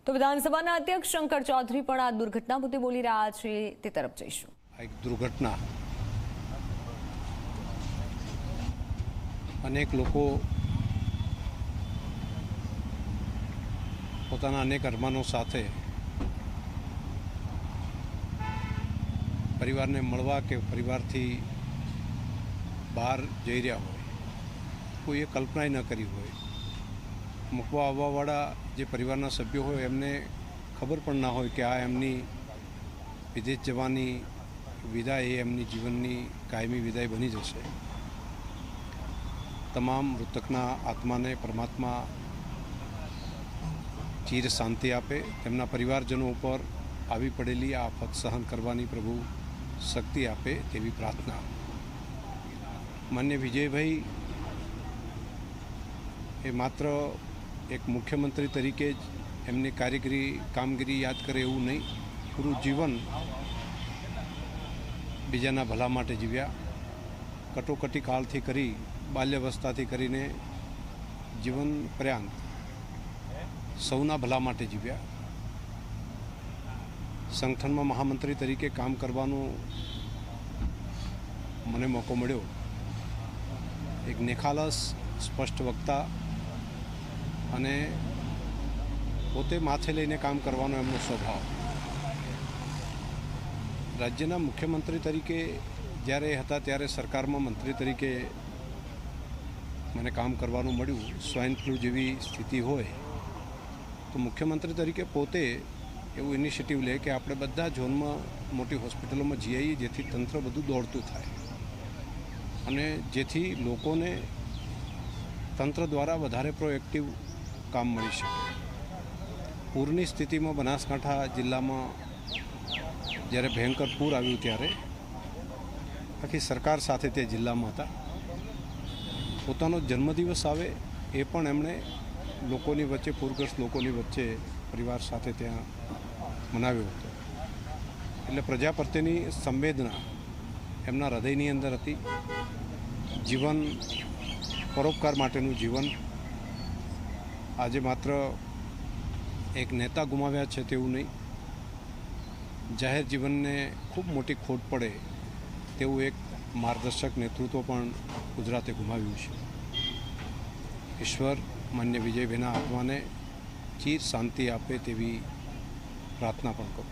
તો વિધાનસભાના અધ્યક્ષ શંકર ચૌધરી પણ આ દુર્ઘટના મુદ્દે બોલી રહ્યા છે, તે તરફ જઈશું। એક દુર્ઘટના અનેક લોકો પોતાના અનેક અરમાનો સાથે પરિવારને મળવા કે પરિવારથી બહાર જઈ રહ્યા હોય, કોઈએ કલ્પના ન કરી હોય। મૂકવા આવવાવાળા જે પરિવારના સભ્યો હોય એમને ખબર પણ ના હોય કે આ એમની વિદેશ જવાની વિદાય એ એમની જીવનની કાયમી વિદાય બની જશે। તમામ મૃતકના આત્માને પરમાત્મા ચીર શાંતિ આપે, તેમના પરિવારજનો ઉપર આવી પડેલી આફત સહન કરવાની પ્રભુ શક્તિ આપે તેવી પ્રાર્થના। માન્ય વિજયભાઈ એ માત્ર એક મુખ્યમંત્રી તરીકે જ એમની કામગીરી યાદ કરે એવું નહીં, પૂરું જીવન બીજાના ભલા માટે જીવ્યા। કટોકટી કાળથી કરી બાલ્યાવસ્થાથી કરીને જીવન પર્યંત સૌના ભલા માટે જીવ્યા। સંગઠનમાં મહામંત્રી તરીકે કામ કરવાનો મને મોકો મળ્યો। એક નિખાલસ, સ્પષ્ટ વક્તા અને પોતે માથે લઈને કામ કરવાનો એમનો સ્વભાવ। રાજ્યના મુખ્યમંત્રી તરીકે જ્યારે હતા ત્યારે સરકારમાં મંત્રી તરીકે મને કામ કરવાનું મળ્યું। સ્વાઇન ફ્લૂ જેવી સ્થિતિ હોય તો મુખ્યમંત્રી તરીકે પોતે એવું ઇનિશિયેટિવ લે કે આપણે બધા ઝોનમાં મોટી હોસ્પિટલોમાં જઈ આવીએ, જેથી તંત્ર બધું દોડતું થાય અને જેથી લોકોને તંત્ર દ્વારા વધારે પ્રોએક્ટિવ કામ મળી શકે। પૂરની સ્થિતિમાં બનાસકાંઠા જિલ્લામાં જ્યારે ભયંકર પૂર આવ્યું ત્યારે આખી સરકાર સાથે તે જિલ્લામાં હતા। પોતાનો જન્મદિવસ આવે એ પણ એમણે લોકોની વચ્ચે, પૂરગ્રસ્ત લોકોની વચ્ચે પરિવાર સાથે ત્યાં મનાવ્યો હતો। એટલે પ્રજા પ્રત્યેની સંવેદના એમના હૃદયની અંદર હતી। જીવન, પરોપકાર માટેનું જીવન। આજે માત્ર એક નેતા ગુમાવ્યા છે તેવું નહીં, જાહેર જીવનને ખૂબ મોટી ખોટ પડે તેવું એક માર્ગદર્શક નેતૃત્વ પણ ગુજરાતે ગુમાવ્યું છે। ઈશ્વર માન્ય વિજયભાઈના આત્માને ચીર શાંતિ આપે તેવી પ્રાર્થના પણ કરું।